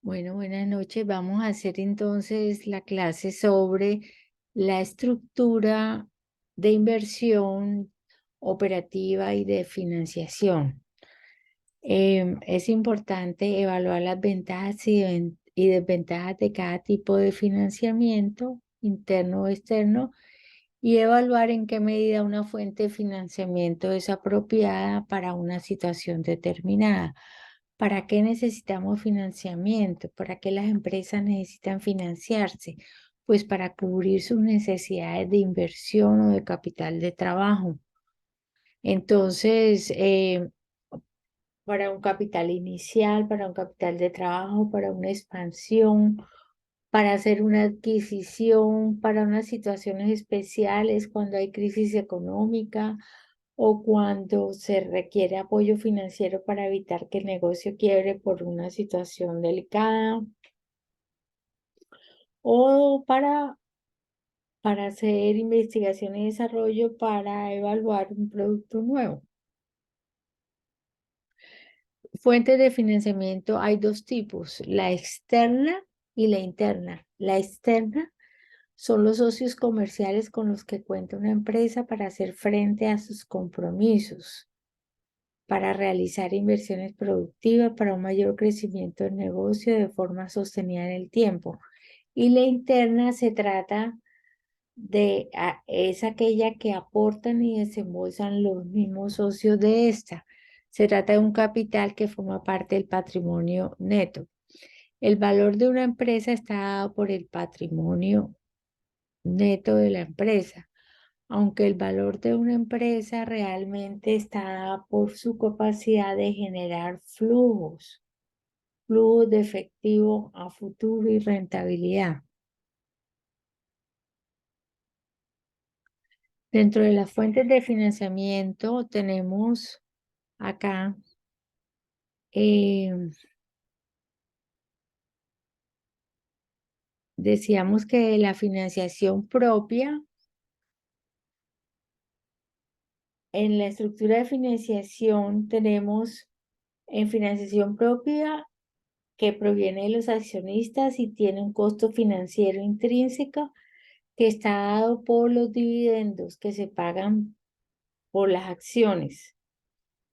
Bueno, buenas noches. Vamos a hacer entonces la clase sobre la estructura de inversión operativa y de financiación. Es importante evaluar las ventajas y desventajas de cada tipo de financiamiento, interno o externo, y evaluar en qué medida una fuente de financiamiento es apropiada para una situación determinada. ¿Para qué necesitamos financiamiento? ¿Para qué las empresas necesitan financiarse? Pues para cubrir sus necesidades de inversión o de capital de trabajo. Entonces, para un capital inicial, para un capital de trabajo, para una expansión, para hacer una adquisición, para unas situaciones especiales cuando hay crisis económica o cuando se requiere apoyo financiero para evitar que el negocio quiebre por una situación delicada o para hacer investigación y desarrollo para evaluar un producto nuevo. Fuentes de financiamiento hay dos tipos, la externa y la interna. La externa son los socios comerciales con los que cuenta una empresa para hacer frente a sus compromisos, para realizar inversiones productivas, para un mayor crecimiento del negocio de forma sostenida en el tiempo. Y la interna se trata es aquella que aportan y desembolsan los mismos socios de esta. Se trata de un capital que forma parte del patrimonio neto. El valor de una empresa está dado por el patrimonio neto de la empresa, aunque el valor de una empresa realmente está dado por su capacidad de generar flujos de efectivo a futuro y rentabilidad. Dentro de las fuentes de financiamiento tenemos acá decíamos que la financiación propia, en la estructura de financiación tenemos en financiación propia que proviene de los accionistas y tiene un costo financiero intrínseco que está dado por los dividendos que se pagan por las acciones.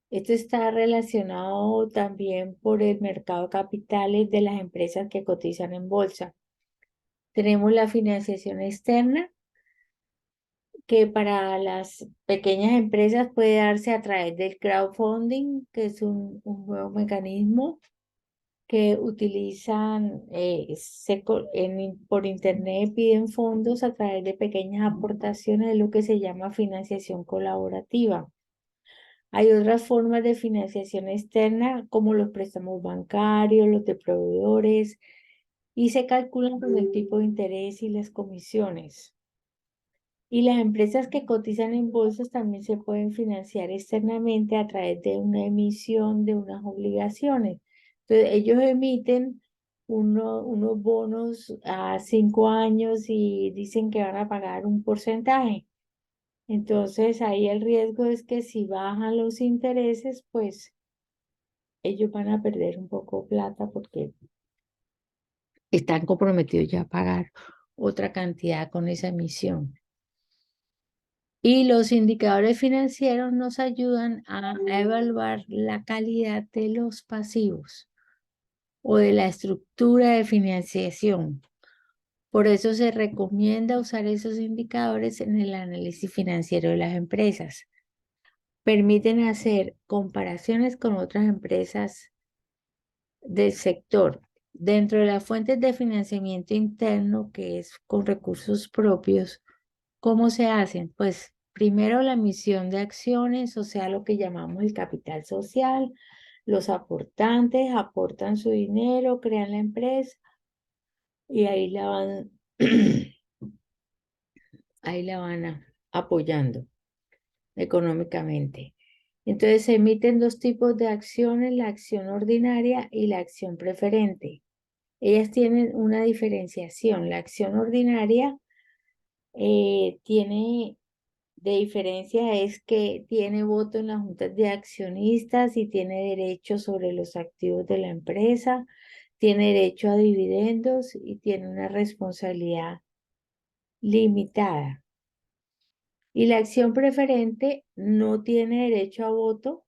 Esto está relacionado también por el mercado de capitales de las empresas que cotizan en bolsa. Tenemos la financiación externa, que para las pequeñas empresas puede darse a través del crowdfunding, que es un nuevo mecanismo que utilizan por internet, piden fondos a través de pequeñas aportaciones, de lo que se llama financiación colaborativa. Hay otras formas de financiación externa, como los préstamos bancarios, los de proveedores, y se calculan con el tipo de interés y las comisiones. Y las empresas que cotizan en bolsas también se pueden financiar externamente a través de una emisión de unas obligaciones. Entonces, ellos emiten unos bonos a 5 años y dicen que van a pagar un porcentaje. Entonces, ahí el riesgo es que si bajan los intereses, pues ellos van a perder un poco plata porque están comprometidos ya a pagar otra cantidad con esa emisión. Y los indicadores financieros nos ayudan a evaluar la calidad de los pasivos o de la estructura de financiación. Por eso se recomienda usar esos indicadores en el análisis financiero de las empresas. Permiten hacer comparaciones con otras empresas del sector. Dentro de las fuentes de financiamiento interno, que es con recursos propios, ¿cómo se hacen? Pues primero la emisión de acciones, o sea, lo que llamamos el capital social. Los aportantes aportan su dinero, crean la empresa y ahí la van, ahí la van apoyando económicamente. Entonces se emiten dos tipos de acciones, la acción ordinaria y la acción preferente. Ellas tienen una diferenciación. La acción ordinaria tiene de diferencia es que tiene voto en las juntas de accionistas y tiene derechos sobre los activos de la empresa, tiene derecho a dividendos y tiene una responsabilidad limitada. Y la acción preferente no tiene derecho a voto,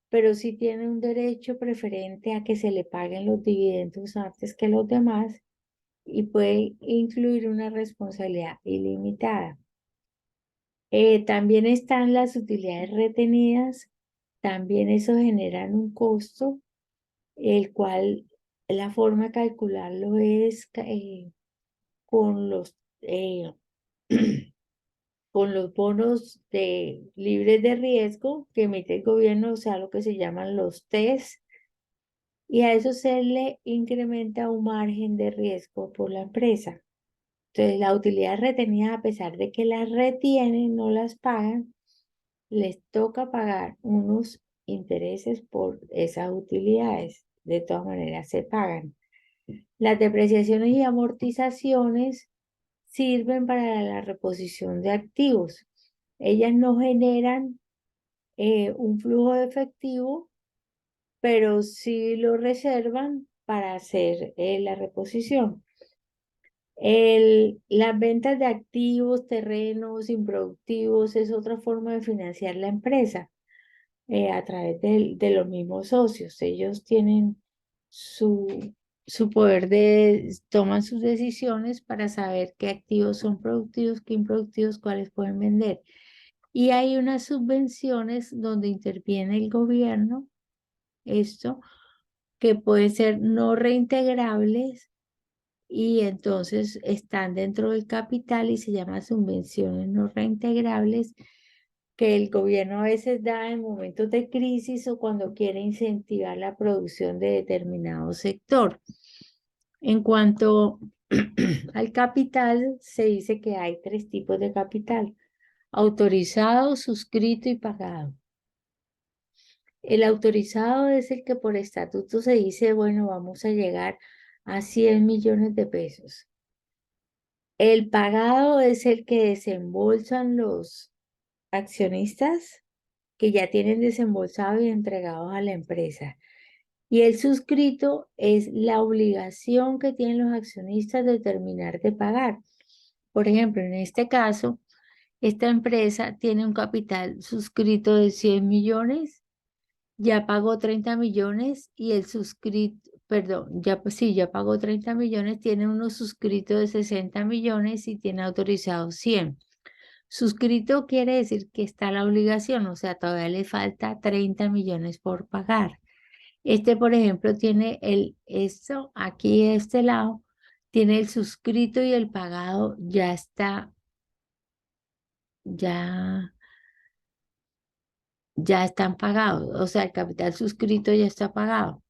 pero sí tiene un derecho preferente a que se le paguen los dividendos antes que los demás y puede incluir una responsabilidad ilimitada. También están las utilidades retenidas, también eso generan un costo, el cual la forma de calcularlo es con los, con los bonos libres de riesgo que emite el gobierno, o sea, lo que se llaman los TES, y a eso se le incrementa un margen de riesgo por la empresa. Entonces, las utilidades retenidas, a pesar de que las retienen, no las pagan, les toca pagar unos intereses por esas utilidades. De todas maneras, se pagan. Las depreciaciones y amortizaciones sirven para la reposición de activos. Ellas no generan un flujo de efectivo, pero sí lo reservan para hacer la reposición. Las ventas de activos, terrenos improductivos es otra forma de financiar la empresa a través de los mismos socios. Ellos tienen su poder toman sus decisiones para saber qué activos son productivos, qué improductivos, cuáles pueden vender. Y hay unas subvenciones donde interviene el gobierno, esto, que pueden ser no reintegrables y entonces están dentro del capital y se llaman subvenciones no reintegrables que el gobierno a veces da en momentos de crisis o cuando quiere incentivar la producción de determinado sector. En cuanto al capital, se dice que hay 3 tipos de capital: autorizado, suscrito y pagado. El autorizado es el que por estatuto se dice, bueno, vamos a llegar a 100 millones de pesos. El pagado es el que desembolsan los accionistas que ya tienen desembolsado y entregados a la empresa. Y el suscrito es la obligación que tienen los accionistas de terminar de pagar. Por ejemplo, en este caso, esta empresa tiene un capital suscrito de 100 millones, ya pagó 30 millones y el suscrito, perdón, ya, sí, ya pagó 30 millones, tiene uno suscrito de 60 millones y tiene autorizado 100. Suscrito quiere decir que está la obligación, o sea, todavía le falta 30 millones por pagar. Este, por ejemplo, tiene esto aquí de este lado, tiene el suscrito y el pagado ya está, ya, ya están pagados, o sea, el capital suscrito ya está pagado.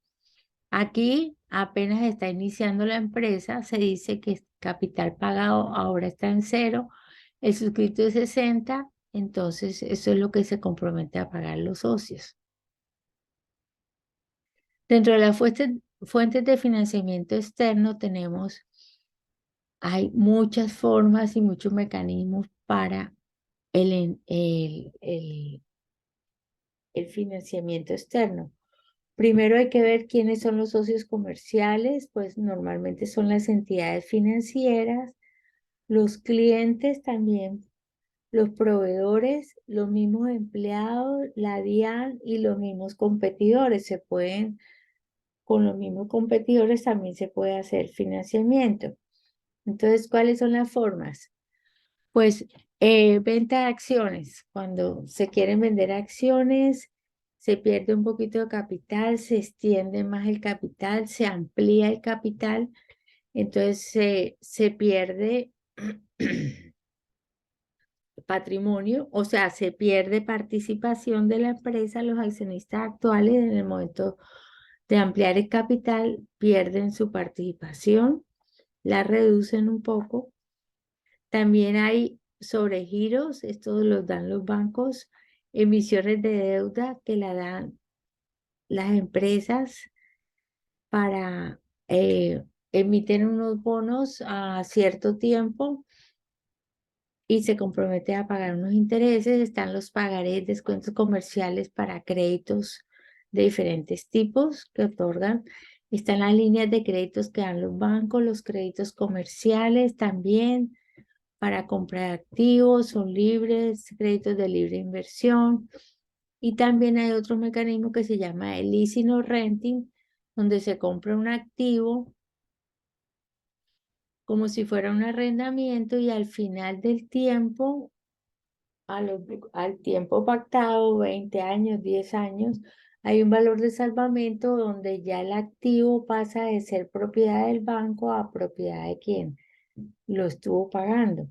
Aquí apenas está iniciando la empresa, se dice que el capital pagado ahora está en 0, el suscrito es 60, entonces eso es lo que se compromete a pagar los socios. Dentro de las fuentes de financiamiento externo hay muchas formas y muchos mecanismos para el financiamiento externo. Primero hay que ver quiénes son los socios comerciales, pues normalmente son las entidades financieras, los clientes también, los proveedores, los mismos empleados, la DIAN y los mismos competidores. Con los mismos competidores también se puede hacer financiamiento. Entonces, ¿cuáles son las formas? Pues venta de acciones. Cuando se quieren vender acciones, se pierde un poquito de capital, se extiende más el capital, se amplía el capital, entonces se pierde patrimonio, o sea, se pierde participación de la empresa. Los accionistas actuales en el momento de ampliar el capital pierden su participación, la reducen un poco. También hay sobregiros, estos los dan los bancos, emisiones de deuda que la dan las empresas para, emiten unos bonos a cierto tiempo y se compromete a pagar unos intereses. Están los pagarés, descuentos comerciales para créditos de diferentes tipos que otorgan. Están las líneas de créditos que dan los bancos, los créditos comerciales también para comprar activos, son libres, créditos de libre inversión. Y también hay otro mecanismo que se llama el leasing o renting, donde se compra un activo como si fuera un arrendamiento y al final del tiempo, al tiempo pactado, 20 años, 10 años, hay un valor de salvamento donde ya el activo pasa de ser propiedad del banco a propiedad de quien lo estuvo pagando.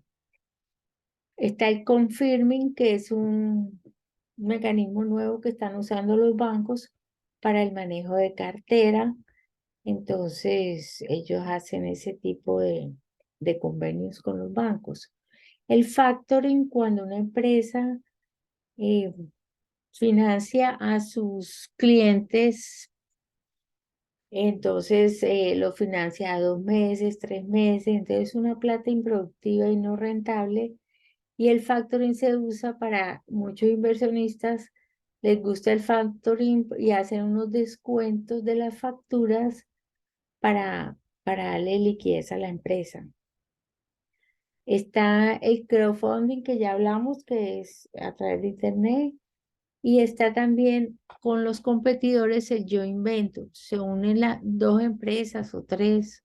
Está el confirming, que es un mecanismo nuevo que están usando los bancos para el manejo de cartera. Entonces, ellos hacen ese tipo de convenios con los bancos. El factoring, cuando una empresa eh, financia a sus clientes, entonces lo financia a 2 meses, 3 meses, entonces una plata improductiva y no rentable. Y el factoring se usa para muchos inversionistas, les gusta el factoring y hacen unos descuentos de las facturas para darle liquidez a la empresa. Está el crowdfunding que ya hablamos, que es a través de internet, y está también con los competidores el joint venture. Se unen las dos empresas o tres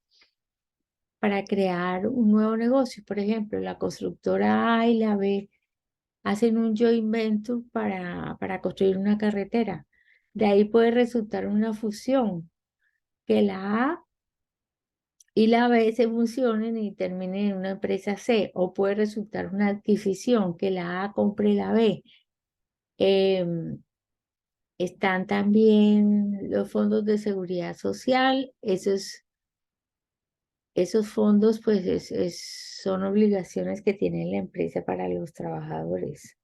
para crear un nuevo negocio. Por ejemplo, la constructora A y la B hacen un joint venture para construir una carretera. De ahí puede resultar una fusión, que la A y la B se fusionen y terminen en una empresa C, o puede resultar una adquisición, que la A compre la B. Em, Están también los fondos de seguridad social. Esos fondos pues son obligaciones que tiene la empresa para los trabajadores.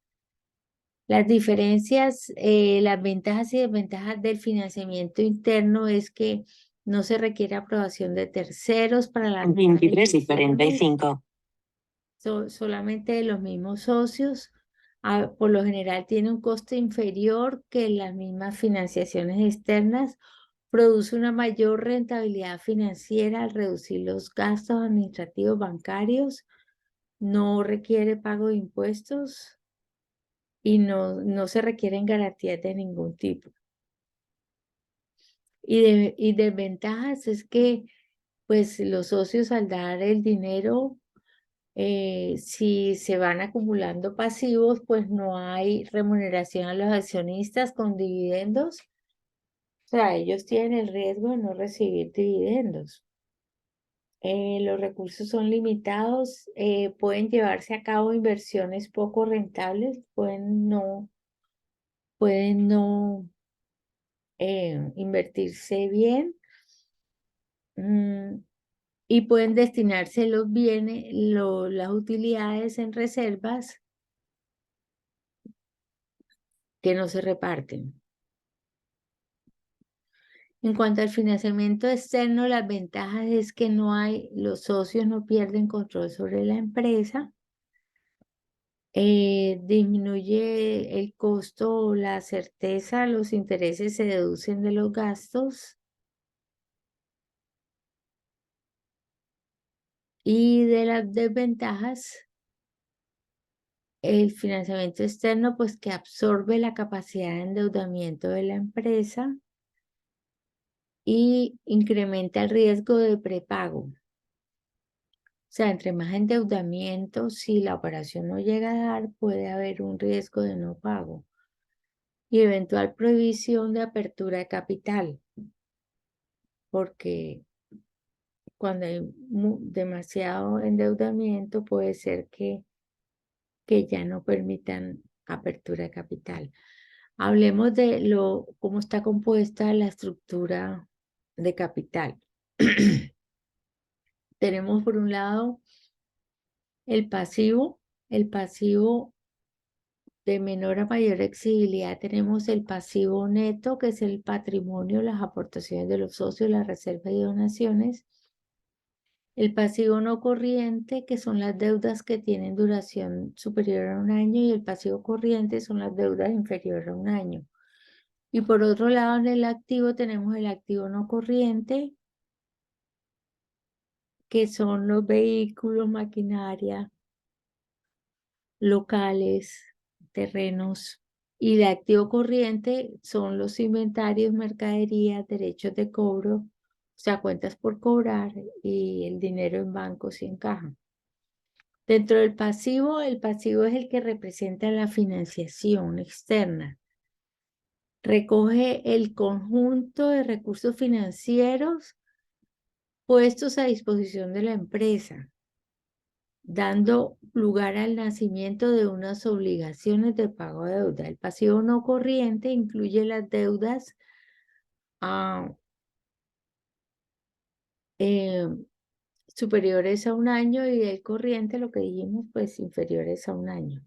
Las diferencias, las ventajas y desventajas del financiamiento interno es que no se requiere aprobación de terceros para la 23:45. Solamente de los mismos socios. Por lo general tiene un costo inferior que las mismas financiaciones externas. Produce una mayor rentabilidad financiera al reducir los gastos administrativos bancarios. No requiere pago de impuestos y no se requieren garantías de ningún tipo. Y desventajas es que pues los socios, al dar el dinero, si se van acumulando pasivos, pues no hay remuneración a los accionistas con dividendos. O sea, ellos tienen el riesgo de no recibir dividendos. Los recursos son limitados, pueden llevarse a cabo inversiones poco rentables, pueden no invertirse bien. Y pueden destinarse los bienes, las utilidades en reservas que no se reparten. En cuanto al financiamiento externo, las ventajas es que los socios no pierden control sobre la empresa, disminuye el costo o la certeza, los intereses se deducen de los gastos. Y de las desventajas, el financiamiento externo, pues que absorbe la capacidad de endeudamiento de la empresa y incrementa el riesgo de prepago. O sea, entre más endeudamiento, si la operación no llega a dar, puede haber un riesgo de no pago y eventual prohibición de apertura de capital, porque cuando hay demasiado endeudamiento puede ser que ya no permitan apertura de capital. Hablemos de cómo está compuesta la estructura de capital. Tenemos por un lado el pasivo de menor a mayor exigibilidad. Tenemos el pasivo neto, que es el patrimonio, las aportaciones de los socios, las reservas y donaciones. El pasivo no corriente, que son las deudas que tienen duración superior a un año, y el pasivo corriente son las deudas inferiores a un año. Y por otro lado, en el activo tenemos el activo no corriente, que son los vehículos, maquinaria, locales, terrenos. Y el activo corriente son los inventarios, mercaderías, derechos de cobro, o sea, cuentas por cobrar y el dinero en bancos y en caja. Dentro del pasivo, el pasivo es el que representa la financiación externa. Recoge el conjunto de recursos financieros puestos a disposición de la empresa, dando lugar al nacimiento de unas obligaciones de pago de deuda. El pasivo no corriente incluye las deudas ah, eh, superiores a un año y el corriente, lo que dijimos, pues inferiores a un año.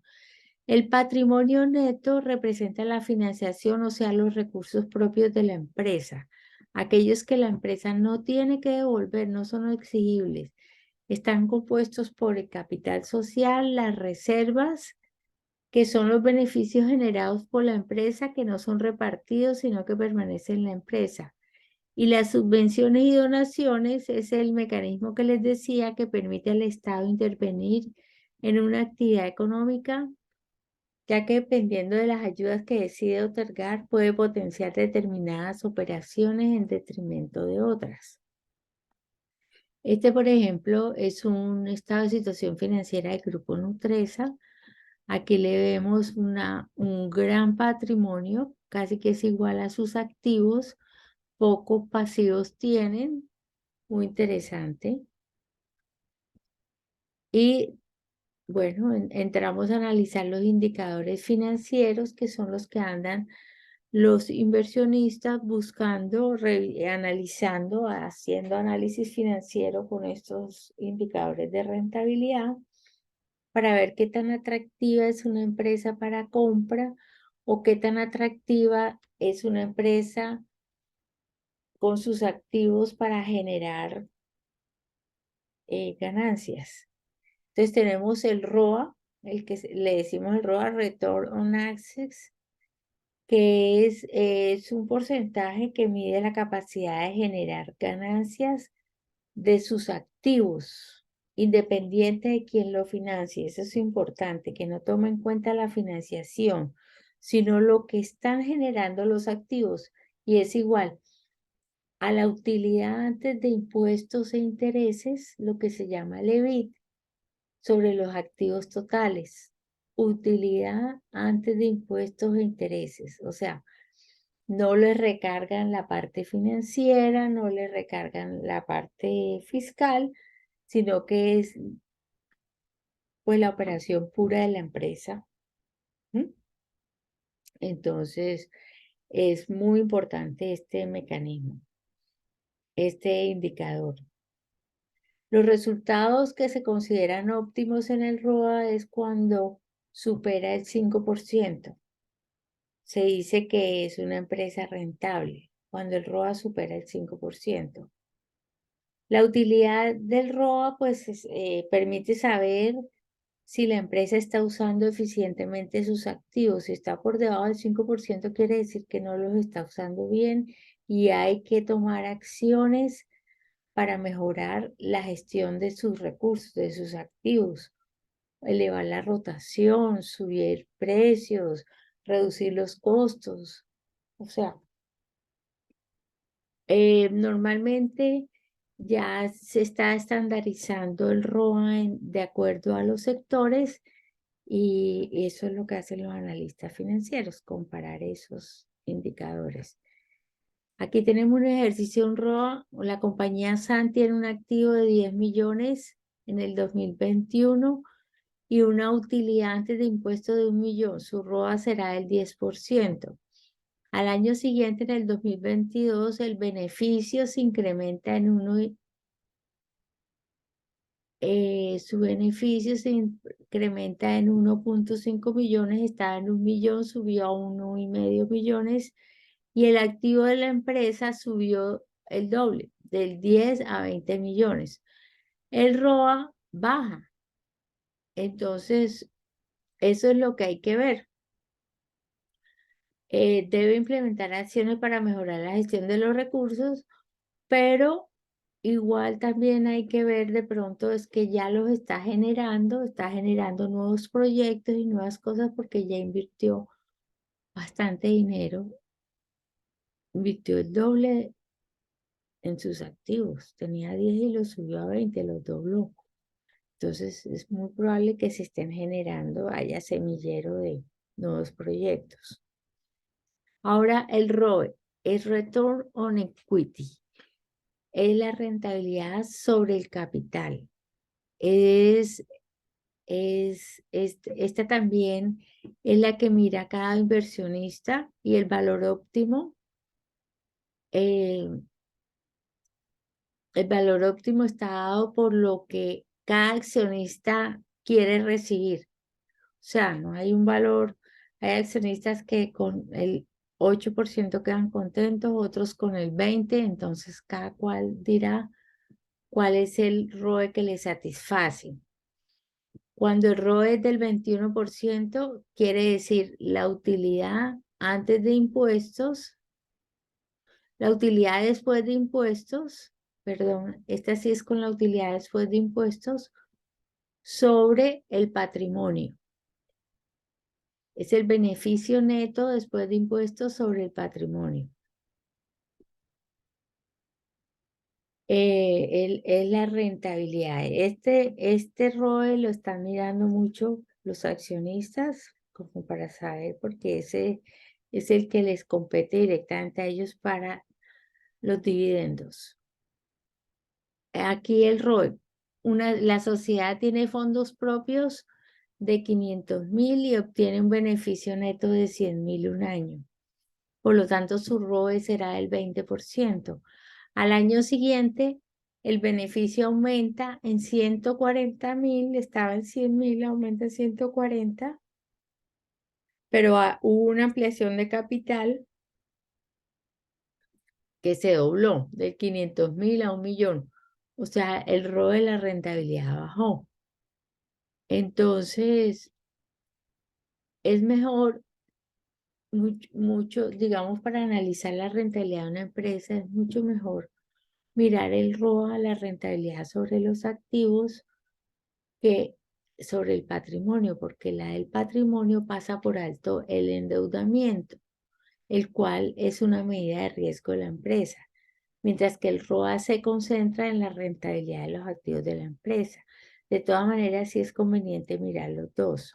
El patrimonio neto representa la financiación, o sea, los recursos propios de la empresa, aquellos que la empresa no tiene que devolver, no son exigibles. Están compuestos por el capital social, las reservas, que son los beneficios generados por la empresa que no son repartidos, sino que permanecen en la empresa. Y las subvenciones y donaciones es el mecanismo que les decía que permite al Estado intervenir en una actividad económica, ya que dependiendo de las ayudas que decide otorgar, puede potenciar determinadas operaciones en detrimento de otras. Este, por ejemplo, es un estado de situación financiera del Grupo Nutresa. Aquí le vemos un gran patrimonio, casi que es igual a sus activos, pocos pasivos tienen, muy interesante. Y bueno, entramos a analizar los indicadores financieros, que son los que andan los inversionistas buscando, analizando, haciendo análisis financiero con estos indicadores de rentabilidad para ver qué tan atractiva es una empresa para compra o qué tan atractiva es una empresa con sus activos para generar ganancias. Entonces tenemos el ROA, el que le decimos el ROA, Return on Assets, que es un porcentaje que mide la capacidad de generar ganancias de sus activos, independiente de quién lo financie. Eso es importante, que no tome en cuenta la financiación, sino lo que están generando los activos. Y es igual a la utilidad antes de impuestos e intereses, lo que se llama el EBIT, sobre los activos totales. Utilidad antes de impuestos e intereses. O sea, no le recargan la parte financiera, no le recargan la parte fiscal, sino que es pues la operación pura de la empresa. ¿Mm? Entonces, es muy importante este mecanismo, este indicador. Los resultados que se consideran óptimos en el ROA es cuando supera el 5%. Se dice que es una empresa rentable cuando el ROA supera el 5%. La utilidad del ROA pues permite saber si la empresa está usando eficientemente sus activos. Si está por debajo del 5%, quiere decir que no los está usando bien y hay que tomar acciones para mejorar la gestión de sus recursos, de sus activos, elevar la rotación, subir precios, reducir los costos. O sea, normalmente ya se está estandarizando el ROA de acuerdo a los sectores y eso es lo que hacen los analistas financieros, comparar esos indicadores. Aquí tenemos un ejercicio en ROA. La compañía SAN tiene un activo de 10 millones en el 2021 y una utilidad antes de impuesto de 1 millón. Su ROA será del 10%. Al año siguiente, en el 2022, el beneficio se incrementa en su beneficio se incrementa en 1.5 millones, estaba en 1 millón, subió a 1,5 millones y el activo de la empresa subió el doble, del 10 a 20 millones. El ROA baja. Entonces, eso es lo que hay que ver. debe implementar acciones para mejorar la gestión de los recursos, pero igual también hay que ver de pronto es que ya los está generando nuevos proyectos y nuevas cosas porque ya invirtió bastante dinero, invirtió el doble en sus activos, tenía 10 y lo subió a 20, los dobló. Entonces es muy probable que se estén generando, haya semillero de nuevos proyectos. Ahora el ROE, es Return on Equity, es la rentabilidad sobre el capital. Esta también es la que mira cada inversionista y el valor óptimo. El valor óptimo está dado por lo que cada accionista quiere recibir. O sea, no hay un valor. Hay accionistas que con el 8% quedan contentos, otros con el 20%, entonces cada cual dirá cuál es el ROE que le satisface. Cuando el ROE es del 21%, quiere decir la utilidad antes de impuestos, la utilidad después de impuestos, perdón, esta sí es con la utilidad después de impuestos, sobre el patrimonio. Es el beneficio neto después de impuestos sobre el patrimonio. Es la rentabilidad. Este ROE lo están mirando mucho los accionistas, como para saber, porque ese es el que les compete directamente a ellos para los dividendos. Aquí el ROE. La sociedad tiene fondos propios de 500.000 y obtiene un beneficio neto de 100.000 un año. Por lo tanto, su ROE será del 20%. Al año siguiente, el beneficio aumenta en 140.000, estaba en 100.000, aumenta en 140, pero hubo una ampliación de capital que se dobló de 500.000 a 1.000.000. O sea, el ROE de la rentabilidad bajó. Entonces, es mejor mucho, digamos, para analizar la rentabilidad de una empresa, es mucho mejor mirar el ROA, la rentabilidad sobre los activos, que sobre el patrimonio, porque la del patrimonio pasa por alto el endeudamiento, el cual es una medida de riesgo de la empresa, mientras que el ROA se concentra en la rentabilidad de los activos de la empresa. De todas maneras, sí es conveniente mirar los dos.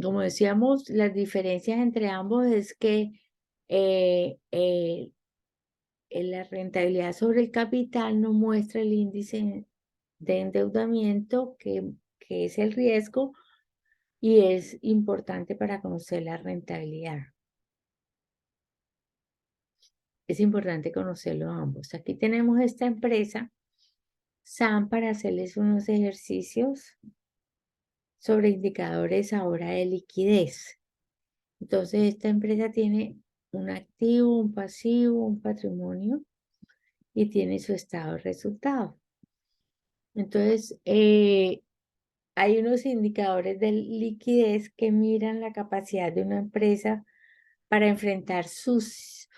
Como decíamos, las diferencias entre ambos es que la rentabilidad sobre el capital no muestra el índice de endeudamiento, que es el riesgo, y es importante para conocer la rentabilidad. Es importante conocerlo ambos. Aquí tenemos esta empresa, SAM, para hacerles unos ejercicios sobre indicadores ahora de liquidez. Entonces, esta empresa tiene un activo, un pasivo, un patrimonio y tiene su estado de resultados. Entonces, hay unos indicadores de liquidez que miran la capacidad de una empresa para enfrentar sus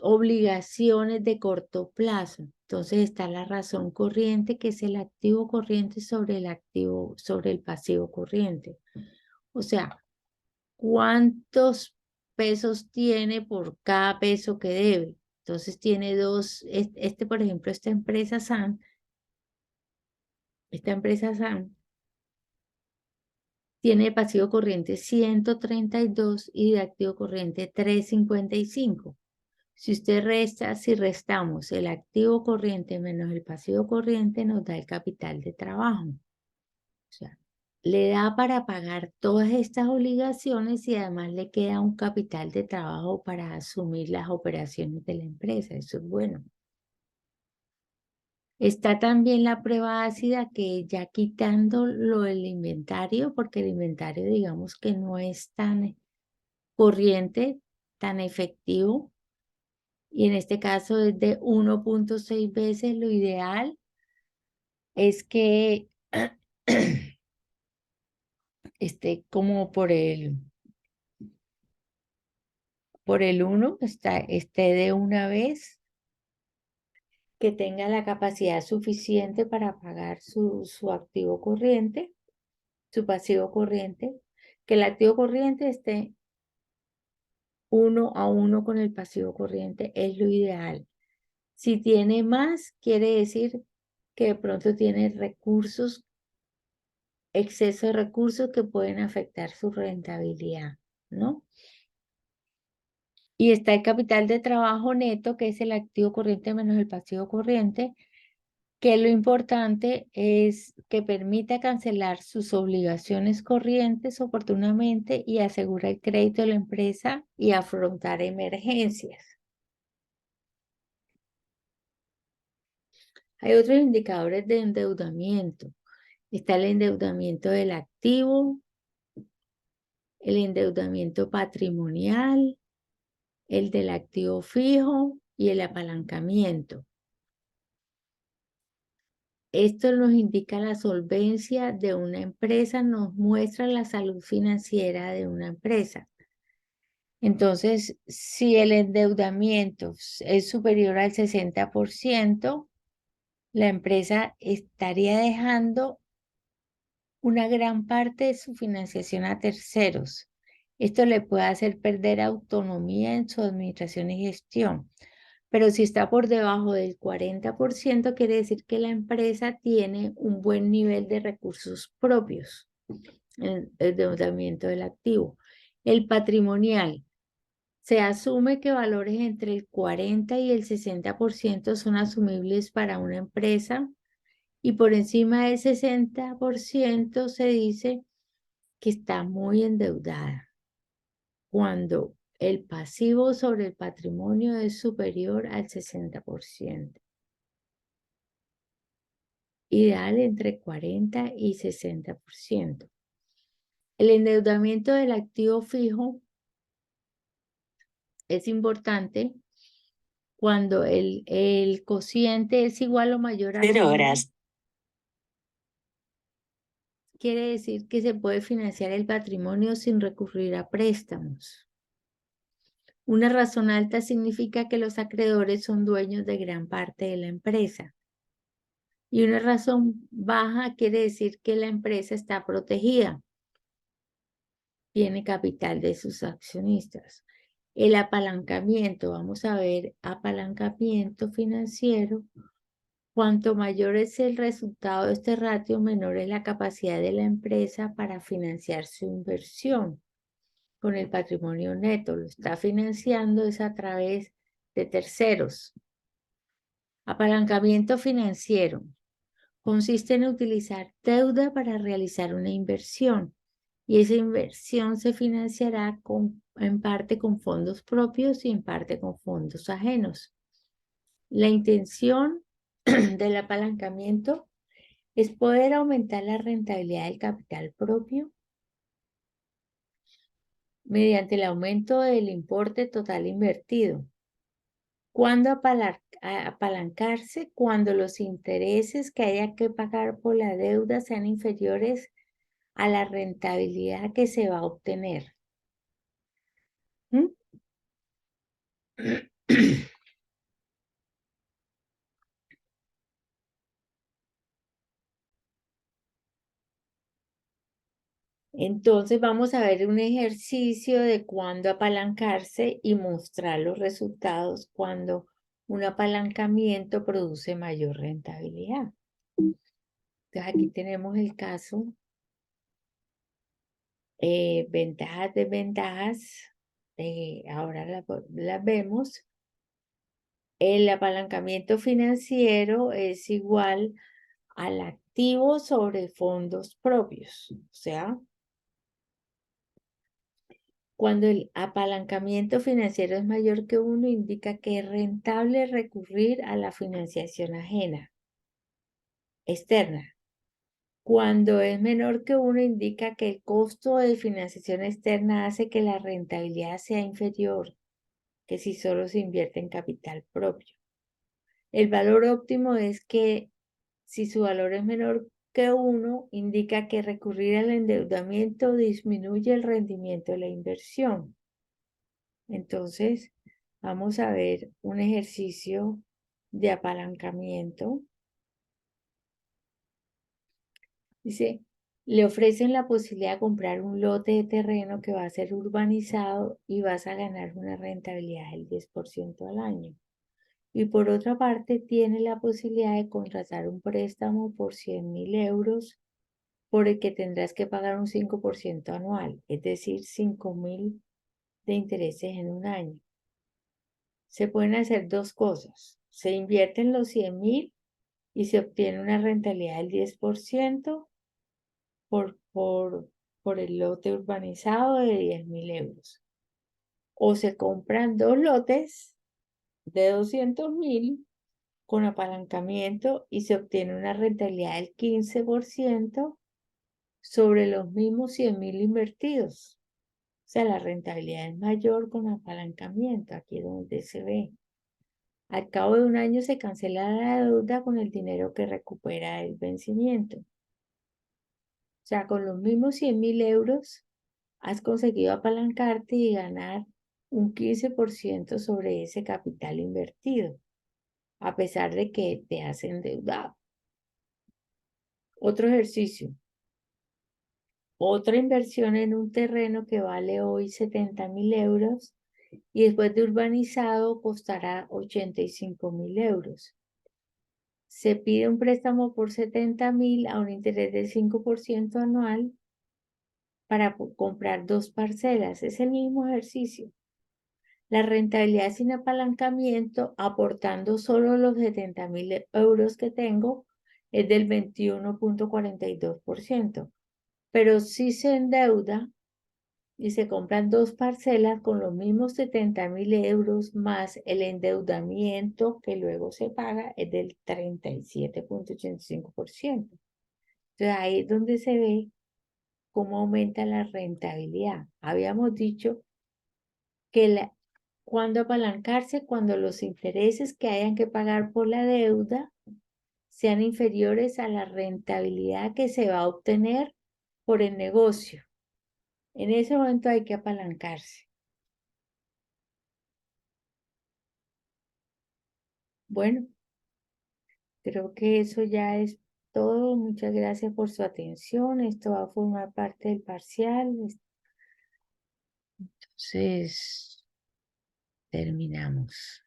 obligaciones de corto plazo. Entonces está la razón corriente, que es el activo corriente sobre el pasivo corriente. O sea, ¿cuántos pesos tiene por cada peso que debe? Entonces tiene dos, por ejemplo, esta empresa SAM tiene de pasivo corriente 132 y de activo corriente 355. Si usted resta, si restamos el activo corriente menos el pasivo corriente, nos da el capital de trabajo. O sea, le da para pagar todas estas obligaciones y además le queda un capital de trabajo para asumir las operaciones de la empresa. Eso es bueno. Está también la prueba ácida, que ya quitando lo del inventario, porque el inventario digamos que no es tan corriente, tan efectivo, y en este caso es de 1.6 veces. Lo ideal es que esté como por el por el 1 esté de una vez, que tenga la capacidad suficiente para pagar su activo corriente, su pasivo corriente, que el activo corriente esté 1 a 1 con el pasivo corriente, es lo ideal. Si tiene más, quiere decir que de pronto tiene recursos, exceso de recursos que pueden afectar su rentabilidad, ¿no? Y está el capital de trabajo neto, que es el activo corriente menos el pasivo corriente, que lo importante es que permita cancelar sus obligaciones corrientes oportunamente y asegura el crédito de la empresa y afrontar emergencias. Hay otros indicadores de endeudamiento. Está el endeudamiento del activo, el endeudamiento patrimonial, el del activo fijo y el apalancamiento. Esto nos indica la solvencia de una empresa, nos muestra la salud financiera de una empresa. Entonces, si el endeudamiento es superior al 60%, la empresa estaría dejando una gran parte de su financiación a terceros. Esto le puede hacer perder autonomía en su administración y gestión. Pero si está por debajo del 40%, quiere decir que la empresa tiene un buen nivel de recursos propios, el endeudamiento del activo. El patrimonial. Se asume que valores entre el 40 y el 60% son asumibles para una empresa y por encima del 60% se dice que está muy endeudada. Cuando el pasivo sobre el patrimonio es superior al 60%. Ideal entre 40 y 60%. El endeudamiento del activo fijo es importante cuando el cociente es igual o mayor a 0 100. horas. Quiere decir que se puede financiar el patrimonio sin recurrir a préstamos. Una razón alta significa que los acreedores son dueños de gran parte de la empresa. Y una razón baja quiere decir que la empresa está protegida. Tiene capital de sus accionistas. El apalancamiento, vamos a ver, apalancamiento financiero. Cuanto mayor es el resultado de este ratio, menor es la capacidad de la empresa para financiar su inversión con el patrimonio neto. Lo está financiando es a través de terceros. Apalancamiento financiero consiste en utilizar deuda para realizar una inversión y esa inversión se financiará en parte con fondos propios y en parte con fondos ajenos. La intención del apalancamiento es poder aumentar la rentabilidad del capital propio mediante el aumento del importe total invertido. ¿Cuándo apalancarse? Cuando los intereses que haya que pagar por la deuda sean inferiores a la rentabilidad que se va a obtener. ¿Mm? Entonces vamos a ver un ejercicio de cuándo apalancarse y mostrar los resultados cuando un apalancamiento produce mayor rentabilidad. Entonces aquí tenemos el caso, ventajas, desventajas, ahora las vemos. El apalancamiento financiero es igual al activo sobre fondos propios, o sea, cuando el apalancamiento financiero es mayor que 1, indica que es rentable recurrir a la financiación ajena, externa. Cuando es menor que 1, indica que el costo de financiación externa hace que la rentabilidad sea inferior que si solo se invierte en capital propio. El valor óptimo es que si su valor es menor que 1, indica que recurrir al endeudamiento disminuye el rendimiento de la inversión. Entonces, vamos a ver un ejercicio de apalancamiento. Dice, le ofrecen la posibilidad de comprar un lote de terreno que va a ser urbanizado y vas a ganar una rentabilidad del 10% al año. Y por otra parte, tiene la posibilidad de contratar un préstamo por 100.000 euros por el que tendrás que pagar un 5% anual, es decir, 5.000 de intereses en un año. Se pueden hacer dos cosas. Se invierten los 100.000 y se obtiene una rentabilidad del 10% por el lote urbanizado de 10.000 euros. O se compran dos lotes de 200.000 con apalancamiento y se obtiene una rentabilidad del 15% sobre los mismos 100.000 invertidos. O sea, la rentabilidad es mayor con apalancamiento, aquí es donde se ve. Al cabo de un año se cancela la deuda con el dinero que recupera el vencimiento. O sea, con los mismos 100.000 euros has conseguido apalancarte y ganar un 15% sobre ese capital invertido, a pesar de que te has endeudado. Otro ejercicio. Otra inversión en un terreno que vale hoy 70.000 euros y después de urbanizado costará 85.000 euros. Se pide un préstamo por 70.000 a un interés del 5% anual para comprar dos parcelas. Es el mismo ejercicio. La rentabilidad sin apalancamiento, aportando solo los 70.000 euros que tengo, es del 21.42%. Pero si se endeuda y se compran dos parcelas con los mismos 70.000 euros más el endeudamiento que luego se paga, es del 37.85%. Entonces ahí es donde se ve cómo aumenta la rentabilidad. Habíamos dicho que cuando apalancarse, cuando los intereses que hayan que pagar por la deuda sean inferiores a la rentabilidad que se va a obtener por el negocio. En ese momento hay que apalancarse. Bueno, creo que eso ya es todo. Muchas gracias por su atención. Esto va a formar parte del parcial. Entonces, terminamos.